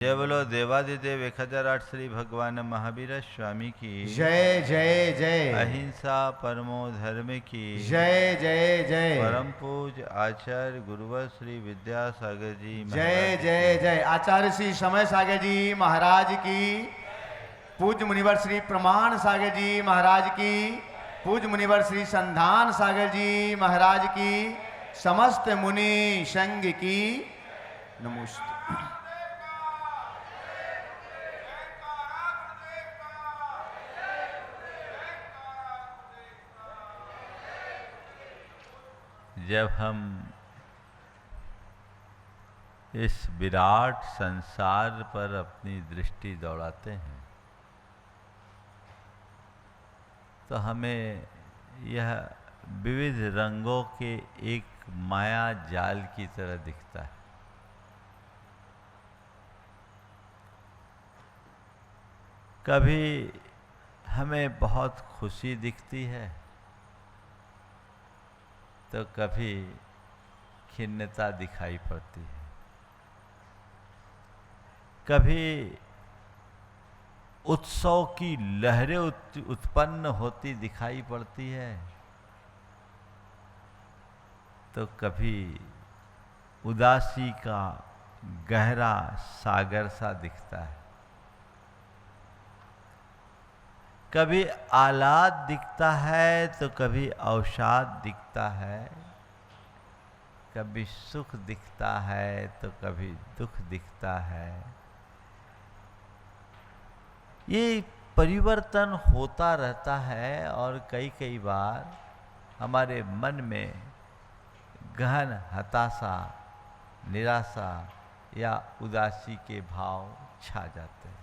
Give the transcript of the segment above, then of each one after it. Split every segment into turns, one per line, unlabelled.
जय बोलो देवादिदेव 1008 श्री भगवान महावीर स्वामी की
जय जय जय।
अहिंसा परमो धर्म की
जय जय जय।
परम पूज आचार्य गुरुवर श्री विद्यासागर जी
जय
महाराज
जय
की।
जय। आचार्य श्री समय सागर जी महाराज की, पूज्य मुनिवर श्री प्रमाण सागर जी महाराज की, पूज्य मुनिवर श्री संधान सागर जी महाराज की, समस्त मुनि संघ की नमोस्तु।
जब हम इस विराट संसार पर अपनी दृष्टि दौड़ाते हैं तो हमें यह विविध रंगों के एक माया जाल की तरह दिखता है। कभी हमें बहुत खुशी दिखती है तो कभी खिन्नता दिखाई पड़ती है, कभी उत्सव की लहरें उत्पन्न होती दिखाई पड़ती है तो कभी उदासी का गहरा सागर सा दिखता है, कभी आह्लाद दिखता है तो कभी अवसाद दिखता है, कभी सुख दिखता है तो कभी दुख दिखता है। ये परिवर्तन होता रहता है और कई कई बार हमारे मन में गहन हताशा, निराशा या उदासी के भाव छा जाते हैं।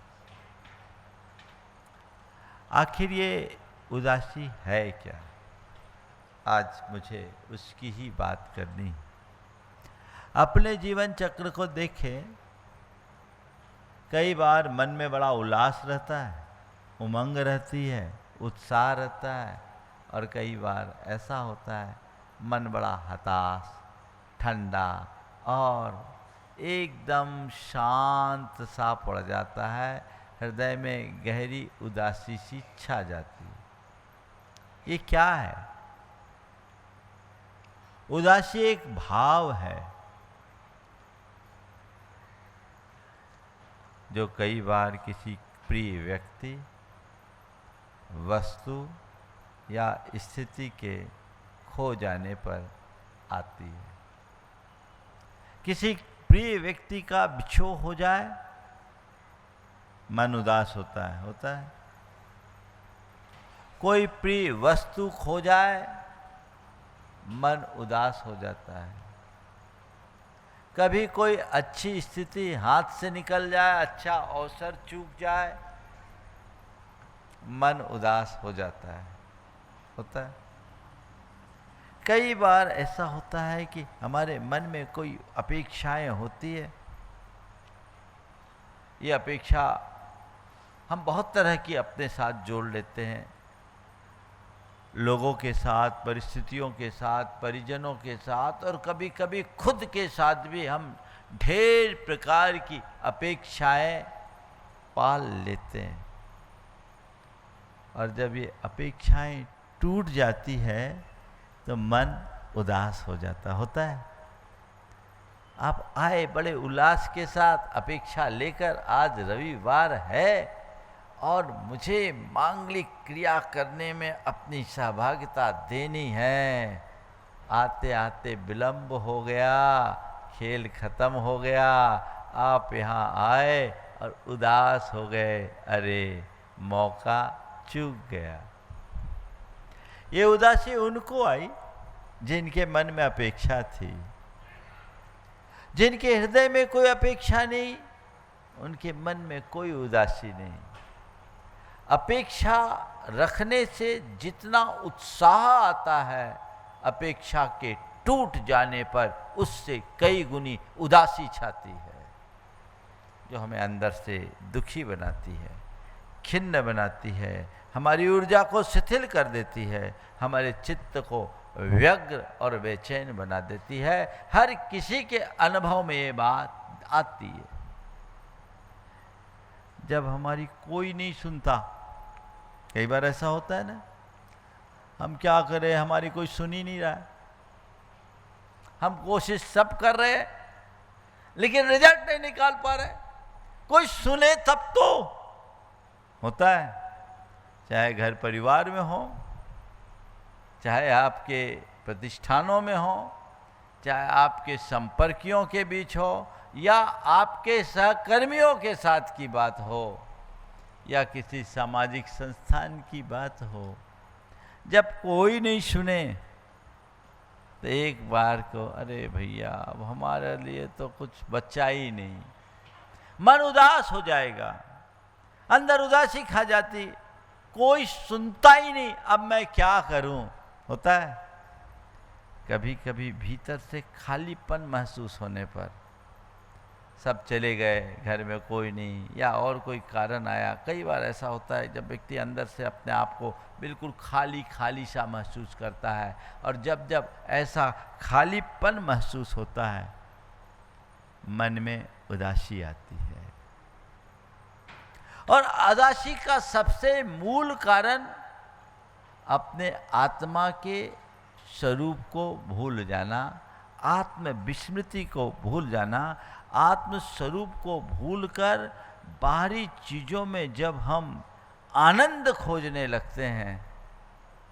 आखिर ये उदासी है क्या? आज मुझे उसकी ही बात करनी है। अपने जीवन चक्र को देखें, कई बार मन में बड़ा उल्लास रहता है, उमंग रहती है, उत्साह रहता है और कई बार ऐसा होता है मन बड़ा हताश, ठंडा और एकदम शांत सा पड़ जाता है, हृदय में गहरी उदासी सी छा जाती है। ये क्या है? उदासी एक भाव है जो कई बार किसी प्रिय व्यक्ति, वस्तु या स्थिति के खो जाने पर आती है। किसी प्रिय व्यक्ति का विछोह हो जाए मन उदास होता है। कोई प्रिय वस्तु खो जाए मन उदास हो जाता है। कभी कोई अच्छी स्थिति हाथ से निकल जाए, अच्छा अवसर चूक जाए, मन उदास हो जाता है। होता है। कई बार ऐसा होता है कि हमारे मन में कोई अपेक्षाएं होती है। ये अपेक्षा हम बहुत तरह की अपने साथ जोड़ लेते हैं, लोगों के साथ, परिस्थितियों के साथ, परिजनों के साथ और कभी कभी खुद के साथ भी हम ढेर प्रकार की अपेक्षाएं पाल लेते हैं। और जब ये अपेक्षाएं टूट जाती है तो मन उदास हो जाता होता है। आप आए बड़े उल्लास के साथ अपेक्षा लेकर, आज रविवार है और मुझे मांगलिक क्रिया करने में अपनी सहभागिता देनी है। आते आते विलंब हो गया, खेल खत्म हो गया, आप यहाँ आए और उदास हो गए, अरे मौका चूक गया। ये उदासी उनको आई जिनके मन में अपेक्षा थी। जिनके हृदय में कोई अपेक्षा नहीं, उनके मन में कोई उदासी नहीं। अपेक्षा रखने से जितना उत्साह आता है, अपेक्षा के टूट जाने पर उससे कई गुनी उदासी छाती है, जो हमें अंदर से दुखी बनाती है, खिन्न बनाती है, हमारी ऊर्जा को शिथिल कर देती है, हमारे चित्त को व्यग्र और बेचैन बना देती है। हर किसी के अनुभव में ये बात आती है। जब हमारी कोई नहीं सुनता। कई बार ऐसा होता है ना, हम क्या करें, हमारी कोई सुन ही नहीं रहा है, हम कोशिश सब कर रहे हैं लेकिन रिजल्ट नहीं निकाल पा रहे। कोई सुने तब तो होता है, चाहे घर परिवार में हो, चाहे आपके प्रतिष्ठानों में हो, चाहे आपके संपर्कियों के बीच हो, या आपके सहकर्मियों के साथ की बात हो, या किसी सामाजिक संस्थान की बात हो। जब कोई नहीं सुने तो एक बार को अरे भैया अब हमारे लिए तो कुछ बचा ही नहीं, मन उदास हो जाएगा, अंदर उदासी खा जाती, कोई सुनता ही नहीं, अब मैं क्या करूं। होता है कभी कभी भीतर से खालीपन महसूस होने पर, सब चले गए, घर में कोई नहीं, या और कोई कारण आया। कई बार ऐसा होता है जब व्यक्ति अंदर से अपने आप को बिल्कुल खाली खाली सा महसूस करता है, और जब जब ऐसा खालीपन महसूस होता है मन में उदासी आती है। और उदासी का सबसे मूल कारण अपने आत्मा के स्वरूप को भूल जाना, आत्म विस्मृति को भूल जाना। आत्म स्वरूप को भूलकर बाहरी चीज़ों में जब हम आनंद खोजने लगते हैं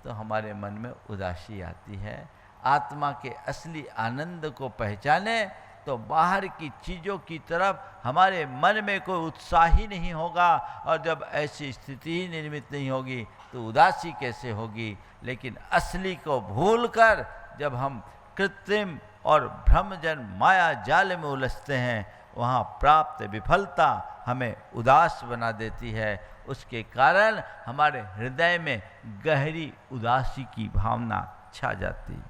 तो हमारे मन में उदासी आती है। आत्मा के असली आनंद को पहचाने तो बाहर की चीज़ों की तरफ हमारे मन में कोई उत्साह ही नहीं होगा, और जब ऐसी स्थिति ही निर्मित नहीं होगी तो उदासी कैसे होगी। लेकिन असली को भूलकर जब हम कृत्रिम और भ्रमजन माया जाल में उलझते हैं, वहाँ प्राप्त विफलता हमें उदास बना देती है। उसके कारण हमारे हृदय में गहरी उदासी की भावना छा जाती।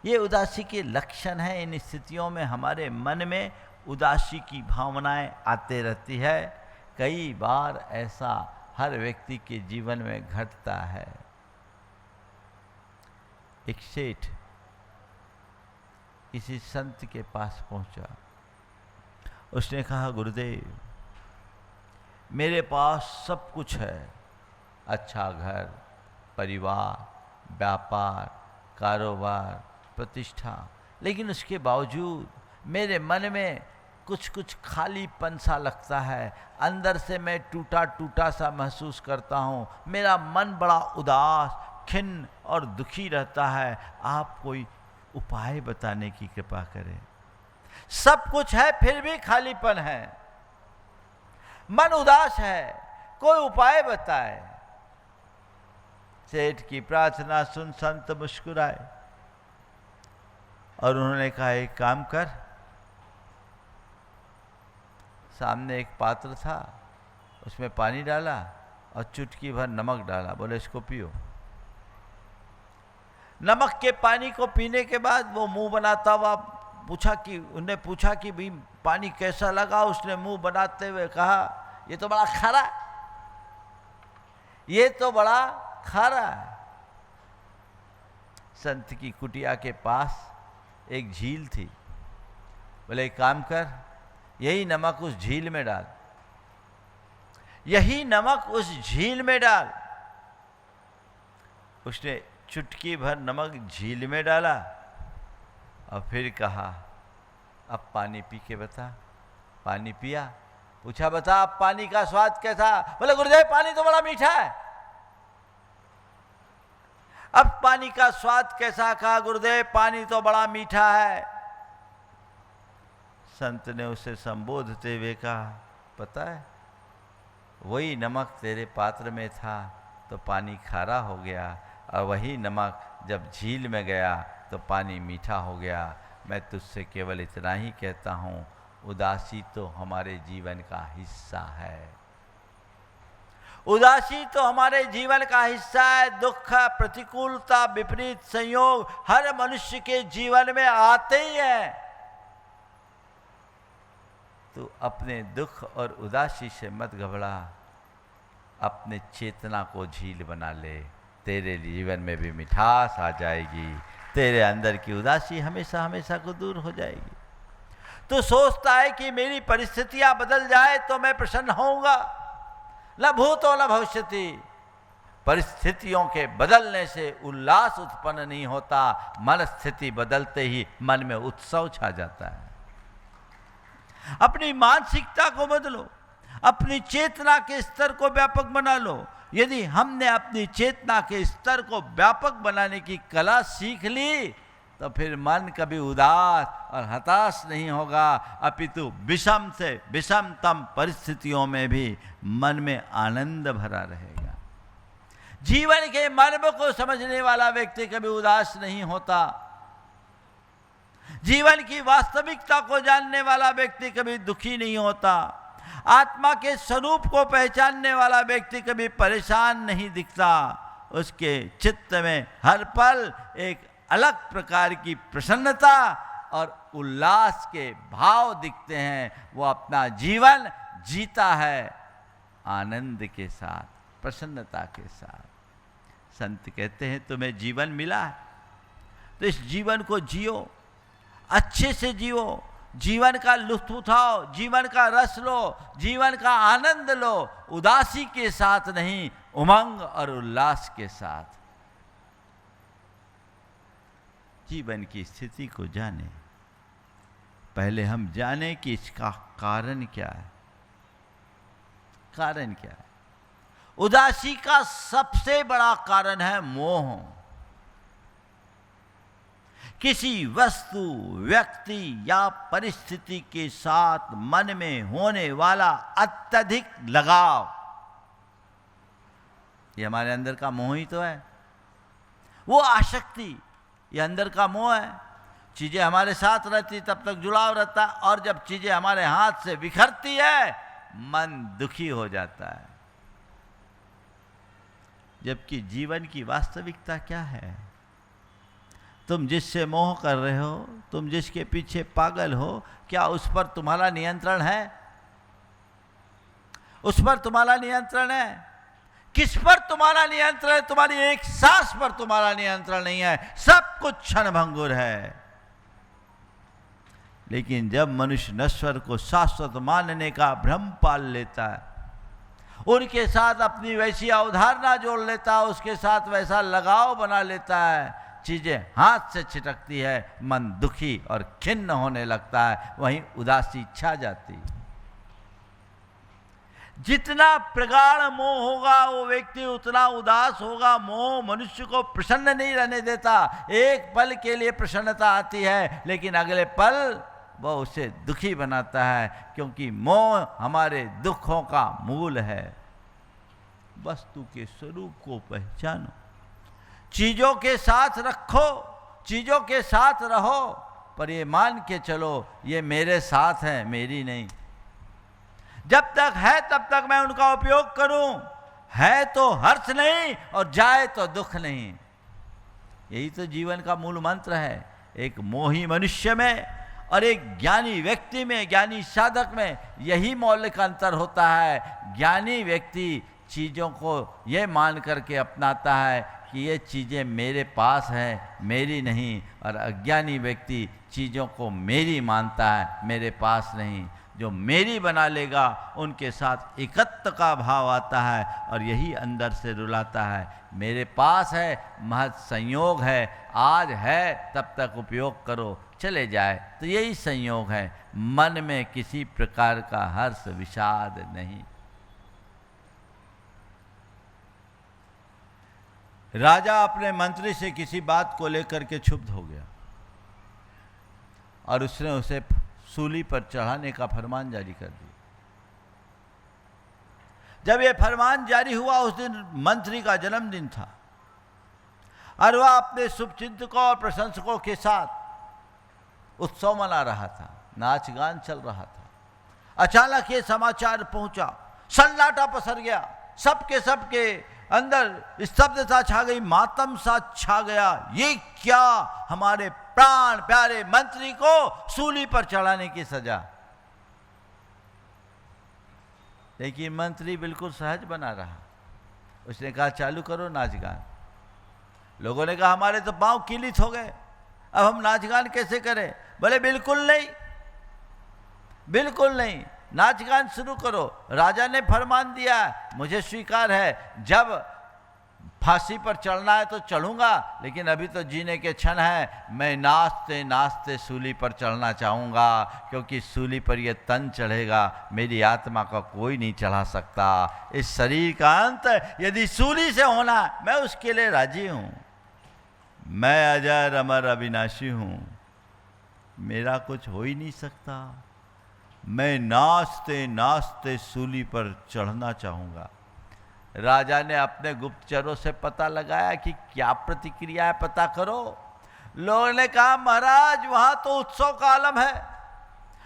ये उदासी के लक्षण हैं। इन स्थितियों में हमारे मन में उदासी की भावनाएं आते रहती है। कई बार ऐसा हर व्यक्ति के जीवन में घटता है। एक सेठ किसी संत के पास पहुंचा, उसने कहा गुरुदेव मेरे पास सब कुछ है, अच्छा घर, परिवार, व्यापार, कारोबार, प्रतिष्ठा, लेकिन उसके बावजूद मेरे मन में कुछ कुछ खालीपन सा लगता है, अंदर से मैं टूटा टूटा सा महसूस करता हूँ, मेरा मन बड़ा उदास, खिन्न और दुखी रहता है। आप कोई उपाय बताने की कृपा करें। सब कुछ है फिर भी खालीपन है, मन उदास है, कोई उपाय बताए। सेठ की प्रार्थना सुन संत मुस्कुराए और उन्होंने कहा एक काम कर। सामने एक पात्र था, उसमें पानी डाला और चुटकी भर नमक डाला, बोले इसको पियो। नमक के पानी को पीने के बाद वो मुंह बनाता हुआ उन्हें पूछा कि भाई पानी कैसा लगा। उसने मुंह बनाते हुए कहा ये तो बड़ा खारा, ये तो बड़ा खारा है। संत की कुटिया के पास एक झील थी, बोले एक काम कर, यही नमक उस झील में डाल, यही नमक उस झील में डाल। उसने चुटकी भर नमक झील में डाला और फिर कहा अब पानी पी के बता। पानी पिया, पूछा बता अब पानी का स्वाद कैसा। बोले गुरुदेव पानी तो बड़ा मीठा है। अब पानी का स्वाद कैसा, कहा गुरुदेव पानी तो बड़ा मीठा है। संत ने उसे संबोधते हुए कहा पता है वही नमक तेरे पात्र में था तो पानी खारा हो गया, और वही नमक जब झील में गया तो पानी मीठा हो गया। मैं तुझसे केवल इतना ही कहता हूँ, उदासी तो हमारे जीवन का हिस्सा है। उदासी तो हमारे जीवन का हिस्सा है। दुख, प्रतिकूलता, विपरीत संयोग हर मनुष्य के जीवन में आते ही हैं। तो अपने दुख और उदासी से मत घबरा, अपने चेतना को झील बना ले, तेरे जीवन में भी मिठास आ जाएगी, तेरे अंदर की उदासी हमेशा हमेशा को दूर हो जाएगी। तो सोचता है कि मेरी परिस्थितियां बदल जाए तो मैं प्रसन्न होऊंगा। न भूतो न भविष्यति। परिस्थितियों के बदलने से उल्लास उत्पन्न नहीं होता, मन स्थिति बदलते ही मन में उत्सव छा जाता है। अपनी मानसिकता को बदलो, अपनी चेतना के स्तर को व्यापक बना लो। यदि हमने अपनी चेतना के स्तर को व्यापक बनाने की कला सीख ली तो फिर मन कभी उदास और हताश नहीं होगा, अपितु विषम से विषमतम परिस्थितियों में भी मन में आनंद भरा रहेगा। जीवन के मर्म को समझने वाला व्यक्ति कभी उदास नहीं होता। जीवन की वास्तविकता को जानने वाला व्यक्ति कभी दुखी नहीं होता। आत्मा के स्वरूप को पहचानने वाला व्यक्ति कभी परेशान नहीं दिखता। उसके चित्त में हर पल एक अलग प्रकार की प्रसन्नता और उल्लास के भाव दिखते हैं। वो अपना जीवन जीता है आनंद के साथ, प्रसन्नता के साथ। संत कहते हैं तुम्हें जीवन मिला है तो इस जीवन को जियो, अच्छे से जियो, जीवन का लुत्फ उठाओ, जीवन का रस लो, जीवन का आनंद लो। उदासी के साथ नहीं, उमंग और उल्लास के साथ। जीवन की स्थिति को जाने, पहले हम जाने कि इसका कारण क्या है। कारण क्या है? उदासी का सबसे बड़ा कारण है मोह। किसी वस्तु, व्यक्ति या परिस्थिति के साथ मन में होने वाला अत्यधिक लगाव, ये हमारे अंदर का मोह ही तो है। वो आसक्ति, ये अंदर का मोह है। चीजें हमारे साथ रहती तब तक जुड़ाव रहता है, और जब चीजें हमारे हाथ से बिखरती है मन दुखी हो जाता है। जबकि जीवन की वास्तविकता क्या है? तुम जिससे मोह कर रहे हो, तुम जिसके पीछे पागल हो, क्या उस पर तुम्हारा नियंत्रण है? उस पर तुम्हारा नियंत्रण है? किस पर तुम्हारा नियंत्रण है? तुम्हारी एक सांस पर तुम्हारा नियंत्रण नहीं है। सब कुछ क्षणभंगुर है। लेकिन जब मनुष्य नश्वर को शाश्वत मानने का भ्रम पाल लेता है, उनके साथ अपनी वैसी अवधारणा जोड़ लेता है, उसके साथ वैसा लगाव बना लेता है, चीजें हाथ से छिटकती है, मन दुखी और खिन्न होने लगता है, वहीं उदासी छा जाती है। जितना प्रगाढ़ मोह होगा वो व्यक्ति उतना उदास होगा। मोह मनुष्य को प्रसन्न नहीं रहने देता। एक पल के लिए प्रसन्नता आती है, लेकिन अगले पल वह उसे दुखी बनाता है, क्योंकि मोह हमारे दुखों का मूल है। वस्तु के स्वरूप को पहचानो, चीजों के साथ रखो, चीजों के साथ रहो, पर ये मान के चलो ये मेरे साथ है, मेरी नहीं। जब तक है तब तक मैं उनका उपयोग करूं। है तो हर्ष नहीं और जाए तो दुख नहीं। यही तो जीवन का मूल मंत्र है। एक मोही मनुष्य में और एक ज्ञानी व्यक्ति में, ज्ञानी साधक में यही मौलिक अंतर होता है। ज्ञानी व्यक्ति चीज़ों को यह मान करके अपनाता है कि ये चीज़ें मेरे पास हैं, मेरी नहीं, और अज्ञानी व्यक्ति चीज़ों को मेरी मानता है, मेरे पास नहीं। जो मेरी बना लेगा उनके साथ एकत्व का भाव आता है, और यही अंदर से रुलाता है। मेरे पास है, महज संयोग है, आज है तब तक उपयोग करो, चले जाए तो यही संयोग है। मन में किसी प्रकार का हर्ष विषाद नहीं। राजा अपने मंत्री से किसी बात को लेकर के क्षुब्ध हो गया और उसने उसे सूली पर चढ़ाने का फरमान जारी कर दिया। जब यह फरमान जारी हुआ, उस दिन मंत्री का जन्मदिन था और वह अपने शुभचिंतकों और प्रशंसकों के साथ उत्सव मना रहा था, नाच गान चल रहा था। अचानक ये समाचार पहुंचा, सन्नाटा पसर गया, सबके अंदर स्तब्धता छा गई, मातम सा छा गया। ये क्या, हमारे प्राण प्यारे मंत्री को सूली पर चढ़ाने की सजा। लेकिन मंत्री बिल्कुल सहज बना रहा। उसने कहा चालू करो नाच गान। लोगों ने कहा हमारे तो पांव किलित हो गए, अब हम नाच गान कैसे करें? बोले बिल्कुल नहीं, बिल्कुल नहीं। नाच गान शुरू करो। राजा ने फरमान दिया, मुझे स्वीकार है, जब फांसी पर चढ़ना है तो चढ़ूंगा, लेकिन अभी तो जीने के क्षण हैं। मैं नाचते नाचते सूली पर चढ़ना चाहूँगा, क्योंकि सूली पर यह तन चढ़ेगा, मेरी आत्मा का कोई नहीं चढ़ा सकता। इस शरीर का अंत यदि सूली से होना, मैं उसके लिए राजी हूँ। मैं अजर अमर अविनाशी हूँ, मेरा कुछ हो ही नहीं सकता। मैं नाचते नाचते सूली पर चढ़ना चाहूँगा। राजा ने अपने गुप्तचरों से पता लगाया कि क्या प्रतिक्रिया है, पता करो। लोगों ने कहा, महाराज वहाँ तो उत्सव का आलम है,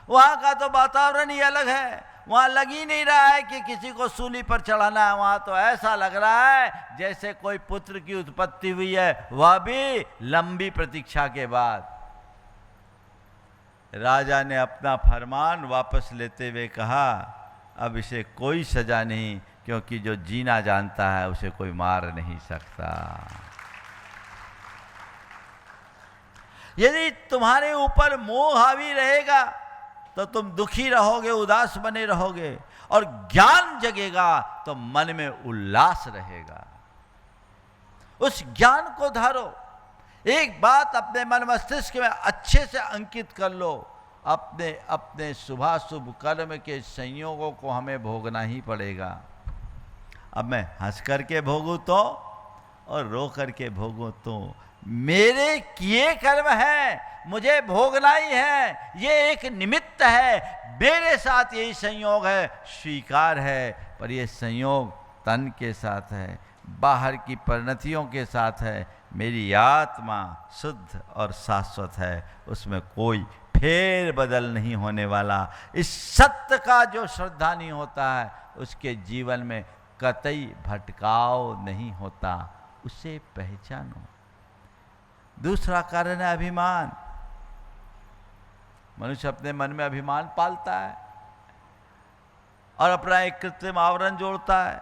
वहाँ का तो वातावरण ही अलग है, वहाँ लग ही नहीं रहा है कि किसी को सूली पर चढ़ाना है। वहाँ तो ऐसा लग रहा है जैसे कोई पुत्र की उत्पत्ति हुई है, वह भी लंबी प्रतीक्षा के बाद। राजा ने अपना फरमान वापस लेते हुए कहा, अब इसे कोई सजा नहीं, क्योंकि जो जीना जानता है उसे कोई मार नहीं सकता। यदि तुम्हारे ऊपर मोह हावी रहेगा तो तुम दुखी रहोगे, उदास बने रहोगे, और ज्ञान जगेगा तो मन में उल्लास रहेगा। उस ज्ञान को धारो। एक बात अपने मन मस्तिष्क में अच्छे से अंकित कर लो, अपने अपने शुभाशुभ कर्म के संयोगों को हमें भोगना ही पड़ेगा। अब मैं हंस करके भोगूं तो और रो करके भोगूं तो मेरे किए कर्म है, मुझे भोगना ही है। ये एक निमित्त है, मेरे साथ यही संयोग है, स्वीकार है, पर ये संयोग तन के साथ है, बाहर की परिणतियों के साथ है। मेरी आत्मा शुद्ध और शाश्वत है, उसमें कोई फेर बदल नहीं होने वाला। इस सत्य का जो श्रद्धा नहीं होता है, उसके जीवन में कतई भटकाव नहीं होता, उसे पहचानो। दूसरा कारण है अभिमान। मनुष्य अपने मन में अभिमान पालता है और अपना एक कृत्रिम आवरण जोड़ता है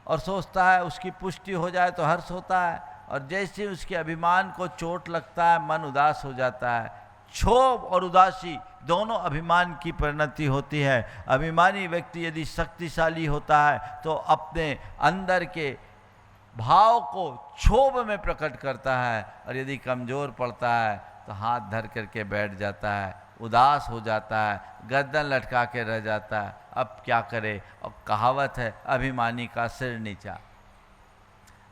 और सोचता है उसकी पुष्टि हो जाए तो हर्ष होता है, और जैसे उसके अभिमान को चोट लगता है मन उदास हो जाता है। क्षोभ और उदासी दोनों अभिमान की परिणति होती है। अभिमानी व्यक्ति यदि शक्तिशाली होता है तो अपने अंदर के भाव को क्षोभ में प्रकट करता है, और यदि कमजोर पड़ता है तो हाथ धर करके बैठ जाता है, उदास हो जाता है, गर्दन लटका के रह जाता है। अब क्या करे? और कहावत है, अभिमानी का सिर नीचा।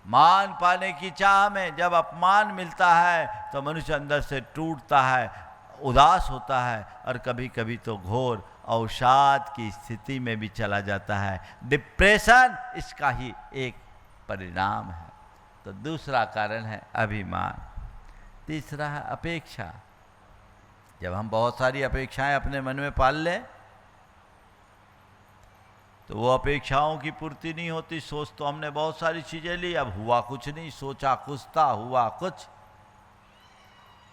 मान पाने की चाह में जब अपमान मिलता है तो मनुष्य अंदर से टूटता है, उदास होता है, और कभी कभी तो घोर अवसाद की स्थिति में भी चला जाता है। डिप्रेशन इसका ही एक परिणाम है। तो दूसरा कारण है अभिमान। तीसरा है अपेक्षा। जब हम बहुत सारी अपेक्षाएं अपने मन में पाल लें तो वो अपेक्षाओं की पूर्ति नहीं होती। सोच तो हमने बहुत सारी चीजें ली, अब हुआ कुछ नहीं, सोचा कुछ था, हुआ कुछ,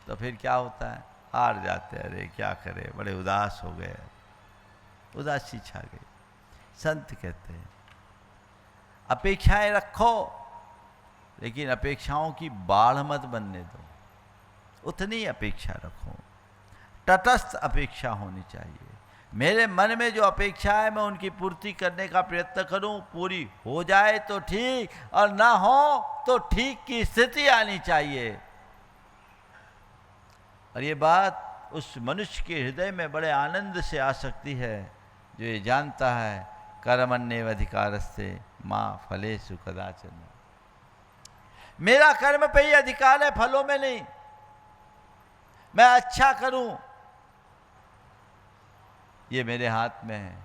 तो फिर क्या होता है? हार जाते, अरे क्या करें, बड़े उदास हो गए, उदासी छा गई। संत कहते हैं अपेक्षाएं रखो, लेकिन अपेक्षाओं की बाढ़ मत बनने दो, उतनी अपेक्षा रखो। तटस्थ अपेक्षा होनी चाहिए। मेरे मन में जो अपेक्षा है मैं उनकी पूर्ति करने का प्रयत्न करूं, पूरी हो जाए तो ठीक, और ना हो तो ठीक की स्थिति आनी चाहिए। और ये बात उस मनुष्य के हृदय में बड़े आनंद से आ सकती है जो ये जानता है कर्मण्येव अधिकारस्ते मां फलेषु कदाचन। मेरा कर्म पे ही अधिकार है, फलों में नहीं। मैं अच्छा करूं ये मेरे हाथ में है,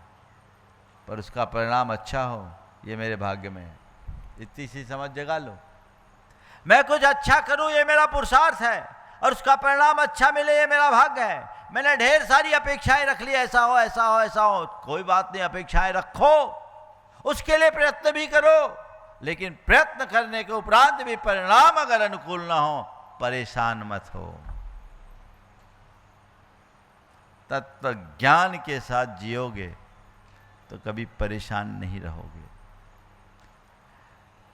पर उसका परिणाम अच्छा हो ये मेरे भाग्य में है। इतनी सी समझ जगा लो। मैं कुछ अच्छा करूं ये मेरा पुरुषार्थ है, और उसका परिणाम अच्छा मिले ये मेरा भाग्य है। मैंने ढेर सारी अपेक्षाएं रख ली, ऐसा हो ऐसा हो ऐसा हो, कोई बात नहीं, अपेक्षाएं रखो, उसके लिए प्रयत्न भी करो, लेकिन प्रयत्न करने के उपरांत भी परिणाम अगर अनुकूल ना हो, परेशान मत हो। तत्व ज्ञान के साथ जियोगे तो कभी परेशान नहीं रहोगे।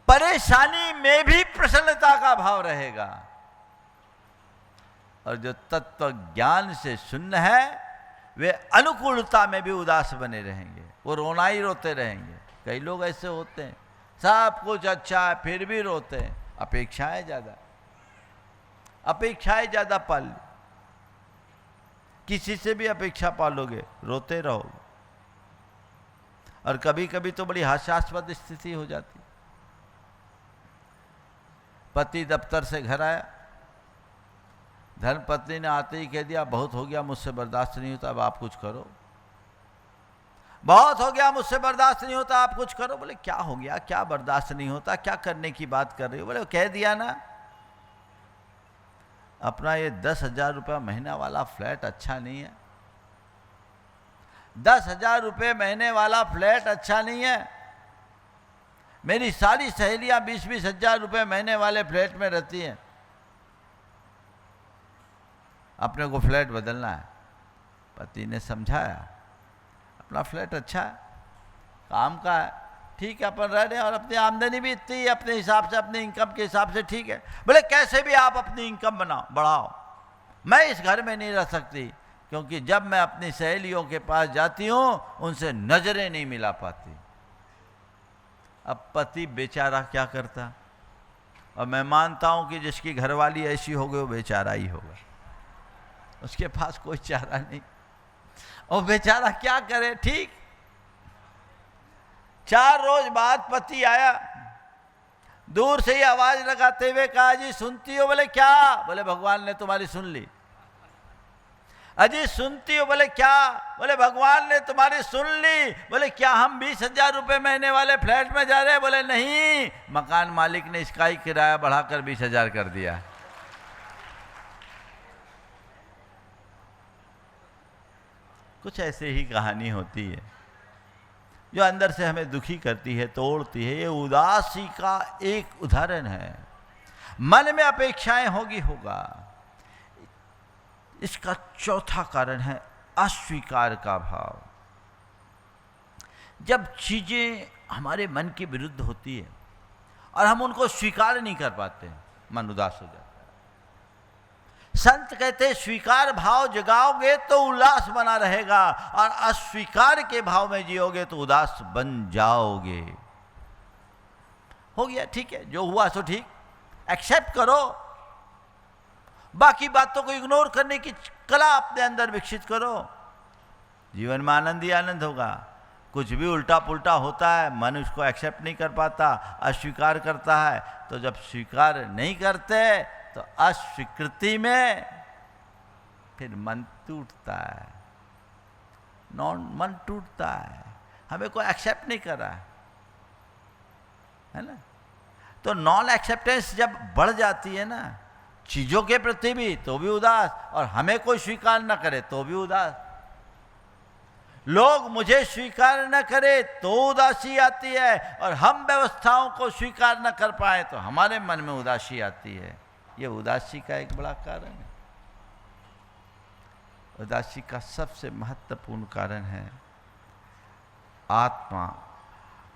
परेशानी में भी प्रसन्नता का भाव रहेगा। और जो तत्व ज्ञान से शून्य है वे अनुकूलता में भी उदास बने रहेंगे, वो रोना ही रोते रहेंगे। कई लोग ऐसे होते हैं, सब कुछ अच्छा है फिर भी रोते हैं। अपेक्षाएं ज़्यादा पाल ली, किसी से भी अपेक्षा पालोगे रोते रहोगे। और कभी कभी तो बड़ी हास्यास्पद स्थिति हो जाती। पति दफ्तर से घर आया, धर्मपत्नी ने आते ही कह दिया बहुत हो गया, मुझसे बर्दाश्त नहीं होता, अब आप कुछ करो। बहुत हो गया, मुझसे बर्दाश्त नहीं होता, आप कुछ करो। बोले क्या हो गया, क्या बर्दाश्त नहीं होता, क्या करने की बात कर रही हो? बोले कह दिया ना, अपना ये 10,000 रुपया महीना वाला फ्लैट अच्छा नहीं है। 10,000 रुपये महीने वाला फ्लैट अच्छा नहीं है। मेरी सारी सहेलियां 20-20 हजार रुपये महीने वाले फ्लैट में रहती हैं। अपने को फ्लैट बदलना है। पति ने समझाया, अपना फ्लैट अच्छा है, काम का है, ठीक है, अपन रह रहे हैं और अपनी आमदनी भी इतनी है, अपने हिसाब से, अपने इनकम के हिसाब से ठीक है। बोले कैसे भी आप अपनी इनकम बढ़ाओ, मैं इस घर में नहीं रह सकती, क्योंकि जब मैं अपनी सहेलियों के पास जाती हूँ उनसे नजरें नहीं मिला पाती। अब पति बेचारा क्या करता? और मैं मानता हूँ कि जिसकी घरवाली ऐसी हो गई वो बेचारा ही होगा, उसके पास कोई चारा नहीं। और बेचारा क्या करे? ठीक 4 रोज बाद पति आया, दूर से ही आवाज लगाते हुए कहा जी सुनती हो? बोले क्या? बोले भगवान ने तुम्हारी सुन ली। अजी सुनती हो? बोले क्या? बोले भगवान ने तुम्हारी सुन ली। बोले क्या हम 20,000 रुपये महीने वाले फ्लैट में जा रहे हैं? बोले नहीं, मकान मालिक ने इसका ही किराया बढ़ाकर 20,000 कर दिया। कुछ ऐसे ही कहानी होती है जो अंदर से हमें दुखी करती है, तोड़ती है। ये उदासी का एक उदाहरण है। मन में अपेक्षाएं होगा। इसका चौथा कारण है अस्वीकार का भाव। जब चीजें हमारे मन के विरुद्ध होती है और हम उनको स्वीकार नहीं कर पाते, मन उदास हो जाता है। संत कहते हैं स्वीकार भाव जगाओगे तो उल्लास बना रहेगा, और अस्वीकार के भाव में जियोगे तो उदास बन जाओगे। हो गया, ठीक है, जो हुआ सो ठीक, एक्सेप्ट करो। बाकी बातों को इग्नोर करने की कला अपने अंदर विकसित करो। जीवन में आनंद ही आनंद होगा। कुछ भी उल्टा पुल्टा होता है, मन उसको एक्सेप्ट नहीं कर पाता, अस्वीकार करता है। तो जब स्वीकार नहीं करते तो अस्वीकृति में फिर मन टूटता है, मन टूटता है। हमें कोई एक्सेप्ट नहीं कर रहा है ना। तो नॉन एक्सेप्टेंस जब बढ़ जाती है ना चीजों के प्रति भी, तो भी उदास, और हमें कोई स्वीकार न करे तो भी उदास। लोग मुझे स्वीकार न करे तो उदासी आती है, और हम व्यवस्थाओं को स्वीकार न कर पाए तो हमारे मन में उदासी आती है। ये उदासी का एक बड़ा कारण है। उदासी का सबसे महत्वपूर्ण कारण है आत्मा,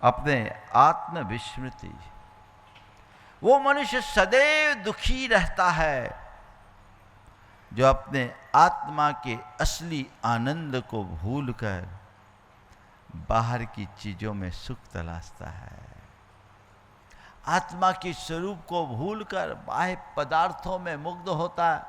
अपने आत्मविस्मृति। वो मनुष्य सदैव दुखी रहता है जो अपने आत्मा के असली आनंद को भूलकर बाहर की चीजों में सुख तलाशता है। आत्मा के स्वरूप को भूलकर बाह्य पदार्थों में मुग्ध होता है।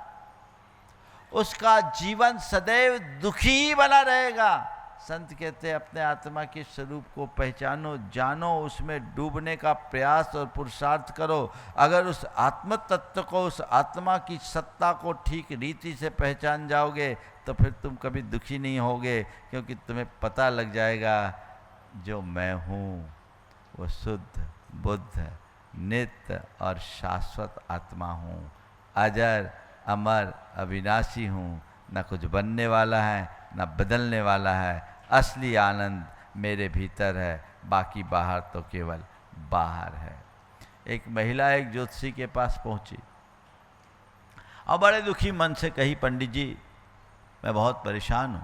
उसका जीवन सदैव दुखी ही बना रहेगा। संत कहते हैं अपने आत्मा के स्वरूप को पहचानो, जानो, उसमें डूबने का प्रयास और पुरुषार्थ करो। अगर उस आत्म तत्व को, उस आत्मा की सत्ता को ठीक रीति से पहचान जाओगे तो फिर तुम कभी दुखी नहीं होगे, क्योंकि तुम्हें पता लग जाएगा जो मैं हूँ वो शुद्ध, बुद्ध, नित्य और शाश्वत आत्मा हूँ। अजर, अमर, अविनाशी हूँ। न कुछ बनने वाला है न बदलने वाला है। असली आनंद मेरे भीतर है, बाकी बाहर तो केवल बाहर है। एक महिला एक ज्योतिषी के पास पहुंची और बड़े दुखी मन से कही, पंडित जी मैं बहुत परेशान हूं,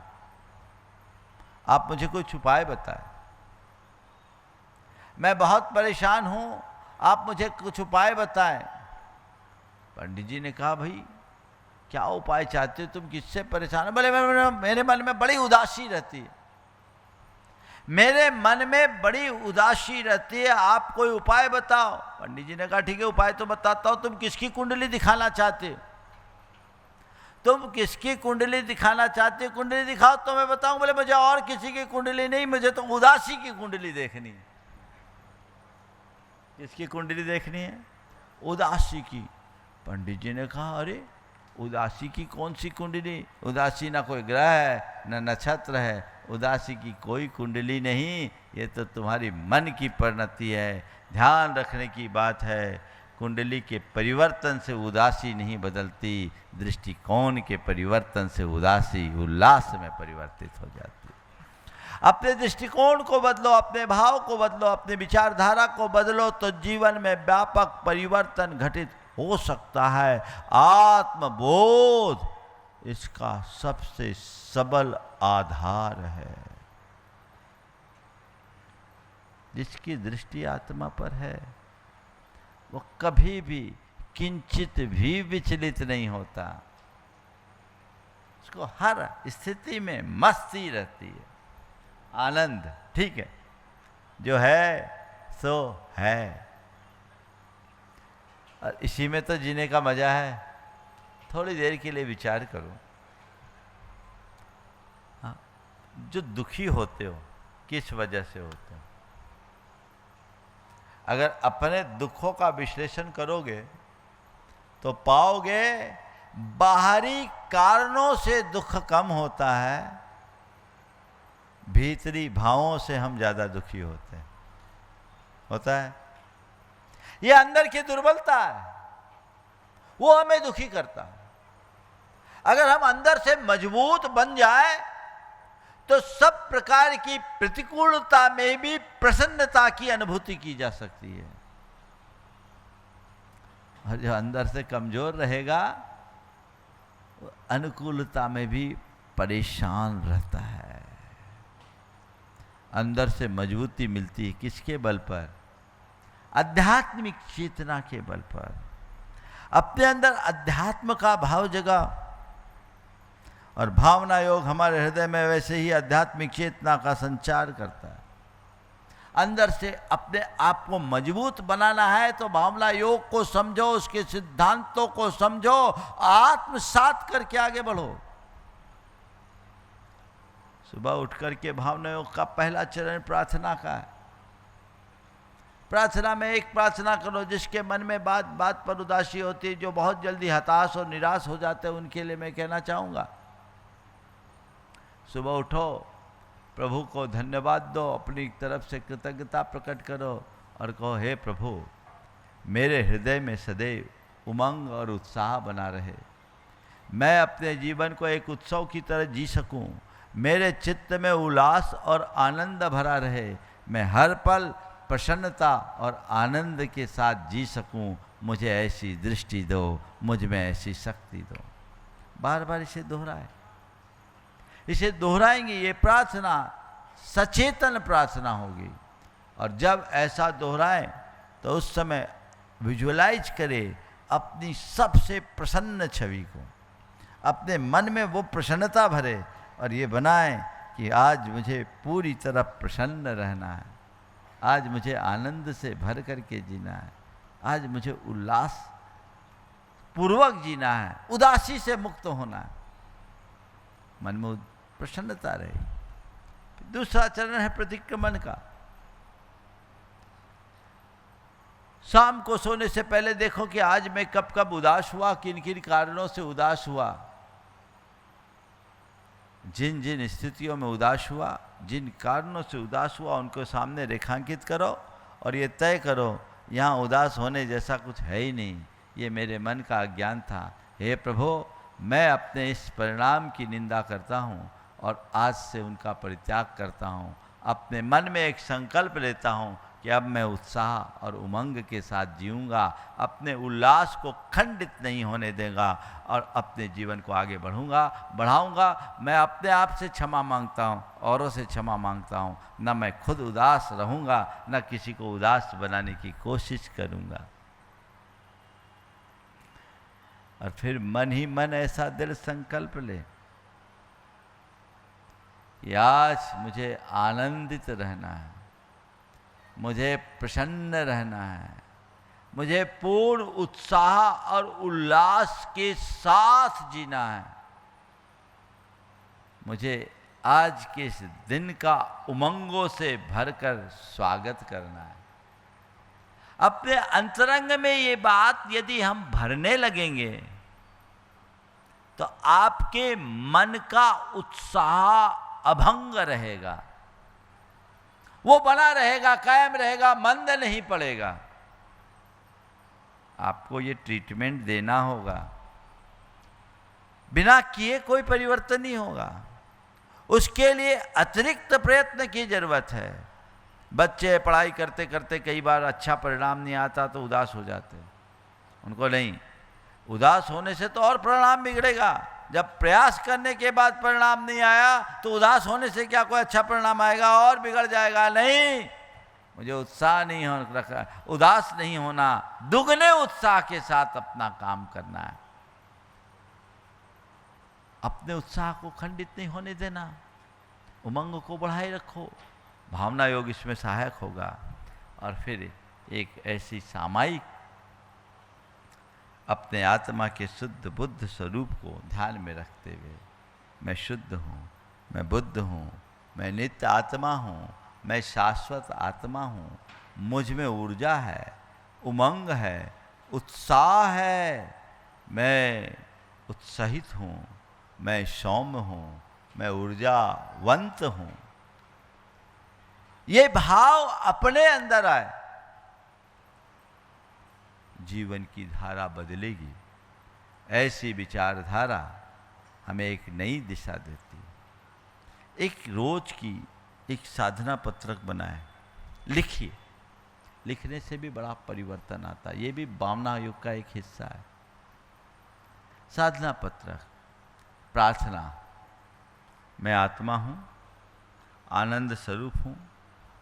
आप मुझे कुछ उपाय बताएं। मैं बहुत परेशान हूं, आप मुझे कुछ उपाय बताएं। पंडित जी ने कहा, भाई क्या उपाय चाहते हो, तुम किससे परेशान हो? बोले मेरे मन में बड़ी उदासी रहती है, मेरे मन में बड़ी उदासी रहती है, आप कोई उपाय बताओ। पंडित जी ने कहा ठीक है उपाय तो बताता हूं, तुम किसकी कुंडली दिखाना चाहते हो? तुम किसकी कुंडली दिखाना चाहते हो? कुंडली दिखाओ तो मैं बताऊं। बोले मुझे और किसी की कुंडली नहीं, मुझे तो उदासी की कुंडली देखनी है। किसकी कुंडली देखनी है? उदासी की। पंडित जी ने कहा अरे उदासी की कौन सी कुंडली? उदासी ना कोई ग्रह है न नक्षत्र है, उदासी की कोई कुंडली नहीं, ये तो तुम्हारी मन की परिणति है। ध्यान रखने की बात है, कुंडली के परिवर्तन से उदासी नहीं बदलती, दृष्टिकोण के परिवर्तन से उदासी उल्लास में परिवर्तित हो जाती है। अपने दृष्टिकोण को बदलो, अपने भाव को बदलो, अपने विचारधारा को बदलो तो जीवन में व्यापक परिवर्तन घटित हो सकता है। आत्मबोध इसका सबसे सबल आधार है। जिसकी दृष्टि आत्मा पर है वो कभी भी किंचित भी विचलित नहीं होता, उसको हर स्थिति में मस्ती रहती है, आनंद। ठीक है, जो है सो है, और इसी में तो जीने का मजा है। थोड़ी देर के लिए विचार करो, हाँ, जो दुखी होते हो किस वजह से होते हो? अगर अपने दुखों का विश्लेषण करोगे तो पाओगे बाहरी कारणों से दुख कम होता है, भीतरी भावों से हम ज्यादा दुखी होते हैं। होता है, ये अंदर की दुर्बलता है, वो हमें दुखी करता है। अगर हम अंदर से मजबूत बन जाए तो सब प्रकार की प्रतिकूलता में भी प्रसन्नता की अनुभूति की जा सकती है। और जो अंदर से कमजोर रहेगा वो अनुकूलता में भी परेशान रहता है। अंदर से मजबूती मिलती है किसके बल पर? आध्यात्मिक चेतना के बल पर। अपने अंदर अध्यात्म का भाव जगा, और भावना योग हमारे हृदय में वैसे ही आध्यात्मिक चेतना का संचार करता है। अंदर से अपने आप को मजबूत बनाना है तो भावना योग को समझो, उसके सिद्धांतों को समझो, आत्मसात करके आगे बढ़ो। सुबह उठकर के भावना योग का पहला चरण प्रार्थना का है। प्रार्थना में एक प्रार्थना करो जिसके मन में बात बात पर उदासी होती है, जो बहुत जल्दी हताश और निराश हो जाते हैं, उनके लिए मैं कहना चाहूँगा, सुबह उठो, प्रभु को धन्यवाद दो, अपनी तरफ से कृतज्ञता प्रकट करो और कहो हे प्रभु, मेरे हृदय में सदैव उमंग और उत्साह बना रहे, मैं अपने जीवन को एक उत्सव की तरह जी सकूं, मेरे चित्त में उल्लास और आनंद भरा रहे, मैं हर पल प्रसन्नता और आनंद के साथ जी सकूं, मुझे ऐसी दृष्टि दो, मुझ में ऐसी शक्ति दो। बार बार इसे दोहराए, इसे दोहराएंगे, ये प्रार्थना सचेतन प्रार्थना होगी। और जब ऐसा दोहराएं तो उस समय विजुअलाइज करें अपनी सबसे प्रसन्न छवि को, अपने मन में वो प्रसन्नता भरे और ये बनाएं कि आज मुझे पूरी तरह प्रसन्न रहना है, आज मुझे आनंद से भर करके जीना है, आज मुझे उल्लास पूर्वक जीना है, उदासी से मुक्त होना है, मन में प्रसन्नता रहे। दूसरा चरण है प्रतिक्रमण का। शाम को सोने से पहले देखो कि आज मैं कब कब उदास हुआ, किन किन कारणों से उदास हुआ, जिन जिन स्थितियों में उदास हुआ, जिन कारणों से उदास हुआ, उनको सामने रेखांकित करो और ये तय करो यहाँ उदास होने जैसा कुछ है ही नहीं, ये मेरे मन का अज्ञान था। हे प्रभु, मैं अपने इस परिणाम की निंदा करता हूँ और आज से उनका परित्याग करता हूँ। अपने मन में एक संकल्प लेता हूँ कि अब मैं उत्साह और उमंग के साथ जीऊँगा, अपने उल्लास को खंडित नहीं होने देगा और अपने जीवन को आगे बढ़ाऊँगा। मैं अपने आप से क्षमा मांगता हूँ, औरों से क्षमा मांगता हूँ, न मैं खुद उदास रहूँगा, न किसी को उदास बनाने की कोशिश करूँगा। और फिर मन ही मन ऐसा दृढ़ संकल्प ले कि आज मुझे आनंदित रहना है, मुझे प्रसन्न रहना है, मुझे पूर्ण उत्साह और उल्लास के साथ जीना है, मुझे आज के इस दिन का उमंगों से भरकर स्वागत करना है। अपने अंतरंग में ये बात यदि हम भरने लगेंगे तो आपके मन का उत्साह अभंग रहेगा, वो बना रहेगा, कायम रहेगा, मंद नहीं पड़ेगा। आपको ये ट्रीटमेंट देना होगा, बिना किए कोई परिवर्तन नहीं होगा। उसके लिए अतिरिक्त प्रयत्न की जरूरत है। बच्चे पढ़ाई करते करते कई बार अच्छा परिणाम नहीं आता तो उदास हो जाते हैं। उनको नहीं, उदास होने से तो और परिणाम बिगड़ेगा। जब प्रयास करने के बाद परिणाम नहीं आया तो उदास होने से क्या कोई अच्छा परिणाम आएगा? और बिगड़ जाएगा। नहीं, मुझे उत्साह नहीं हो रखा, उदास नहीं होना, दुगने उत्साह के साथ अपना काम करना है। अपने उत्साह को खंडित नहीं होने देना, उमंग को बढ़ाए रखो। भावना योग इसमें सहायक होगा। और फिर एक ऐसी सामायिक अपने आत्मा के शुद्ध बुद्ध स्वरूप को ध्यान में रखते हुए, मैं शुद्ध हूँ, मैं बुद्ध हूँ, मैं नित्य आत्मा हूँ, मैं शाश्वत आत्मा हूँ, मुझ में ऊर्जा है, उमंग है, उत्साह है, मैं उत्साहित हूँ, मैं सौम्य हूँ, मैं ऊर्जावंत हूँ। ये भाव अपने अंदर आए, जीवन की धारा बदलेगी। ऐसी विचारधारा हमें एक नई दिशा देती है। एक रोज की एक साधना पत्रक बनाए, लिखिए। लिखने से भी बड़ा परिवर्तन आता है। ये भी भावना योग का एक हिस्सा है। साधना पत्रक, प्रार्थना, मैं आत्मा हूँ, आनंद स्वरूप हूँ,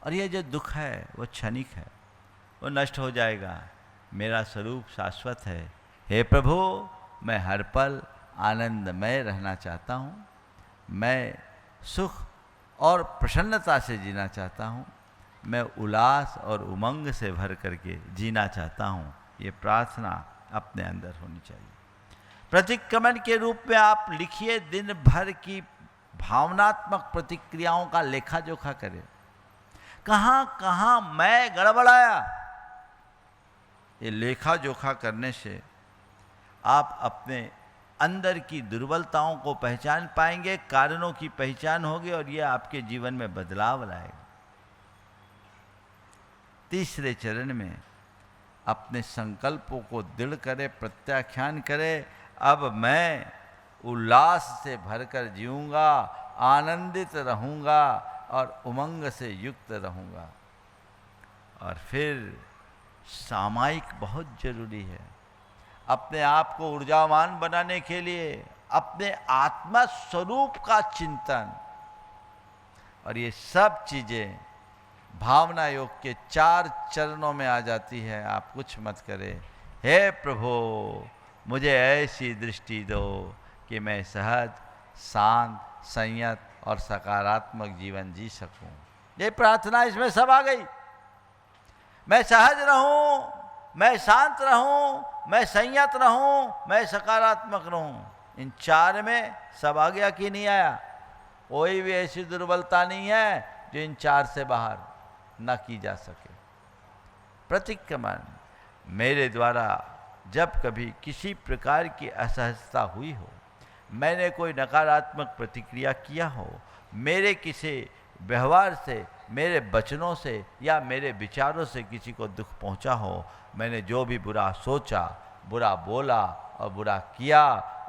और ये जो दुख है वो क्षणिक है, वो नष्ट हो जाएगा। मेरा स्वरूप शाश्वत है। हे प्रभु, मैं हर पल आनंदमय रहना चाहता हूँ, मैं सुख और प्रसन्नता से जीना चाहता हूँ, मैं उल्लास और उमंग से भर करके जीना चाहता हूँ। ये प्रार्थना अपने अंदर होनी चाहिए। प्रतिक्रमण के रूप में आप लिखिए, दिन भर की भावनात्मक प्रतिक्रियाओं का लेखा जोखा करें। कहाँ कहाँ मैं गड़बड़ाया, ये लेखा जोखा करने से आप अपने अंदर की दुर्बलताओं को पहचान पाएंगे, कारणों की पहचान होगी, और ये आपके जीवन में बदलाव लाएगा। तीसरे चरण में अपने संकल्पों को दृढ़ करें, प्रत्याख्यान करें। अब मैं उल्लास से भरकर जीऊंगा, आनंदित रहूंगा और उमंग से युक्त रहूंगा। और फिर सामायिक बहुत जरूरी है। अपने आप को ऊर्जावान बनाने के लिए अपने आत्मा स्वरूप का चिंतन, और ये सब चीजें भावना योग के 4 चरणों में आ जाती है। आप कुछ मत करें। हे प्रभु, मुझे ऐसी दृष्टि दो कि मैं सहज, शांत, संयत और सकारात्मक जीवन जी सकूं। ये प्रार्थना इसमें सब आ गई। मैं सहज रहूं, मैं शांत रहूं, मैं संयत रहूं, मैं सकारात्मक रहूं। इन 4 में सब आ गया कि नहीं आया? कोई भी ऐसी दुर्बलता नहीं है जो इन 4 से बाहर न की जा सके। प्रतिक्रमण, मेरे द्वारा जब कभी किसी प्रकार की असहजता हुई हो, मैंने कोई नकारात्मक प्रतिक्रिया किया हो, मेरे किसी व्यवहार से, मेरे वचनों से या मेरे विचारों से किसी को दुख पहुंचा हो, मैंने जो भी बुरा सोचा, बुरा बोला और बुरा किया,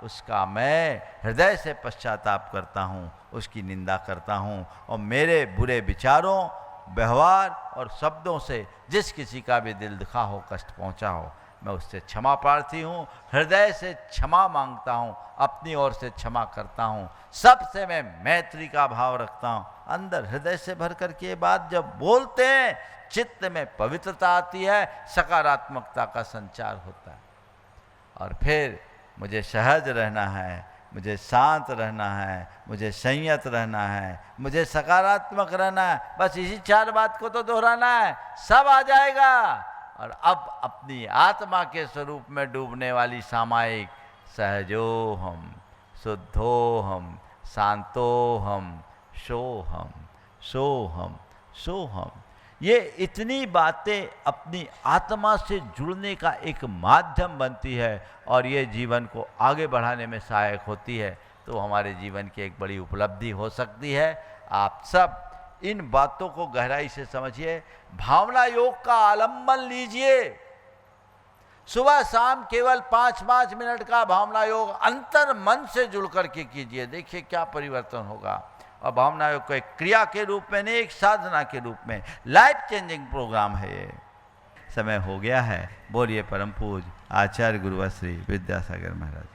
उसका मैं हृदय से पश्चाताप करता हूँ, उसकी निंदा करता हूँ। और मेरे बुरे विचारों, व्यवहार और शब्दों से जिस किसी का भी दिल दुखा हो, कष्ट पहुँचा हो, मैं उससे क्षमा प्रार्थी हूँ, हृदय से क्षमा मांगता हूँ, अपनी ओर से क्षमा करता हूँ, सबसे मैं मैत्री का भाव रखता हूँ। अंदर हृदय से भर करके ये बात जब बोलते हैं, चित्त में पवित्रता आती है, सकारात्मकता का संचार होता है। और फिर मुझे सहज रहना है, मुझे शांत रहना है, मुझे संयत रहना है, मुझे सकारात्मक रहना है। बस इसी 4 बात को तो दोहराना है, सब आ जाएगा। और अब अपनी आत्मा के स्वरूप में डूबने वाली सामायिक सहजोहम, शुद्धोहम, शांतोहम, सोहम, सोहम, सोहम, ये इतनी बातें अपनी आत्मा से जुड़ने का एक माध्यम बनती है और ये जीवन को आगे बढ़ाने में सहायक होती है। तो हमारे जीवन की एक बड़ी उपलब्धि हो सकती है। आप सब इन बातों को गहराई से समझिए, भावना योग का आलम्बन लीजिए। सुबह शाम केवल 5-5 मिनट का भावना योग अंतर मन से जुड़ करके कीजिए, देखिए क्या परिवर्तन होगा। और भावना योग को एक क्रिया के रूप में नहीं, एक साधना के रूप में, लाइफ चेंजिंग प्रोग्राम है ये। समय हो गया है। बोलिए परम पूज्य आचार्य गुरुवर श्री विद्यासागर महाराज।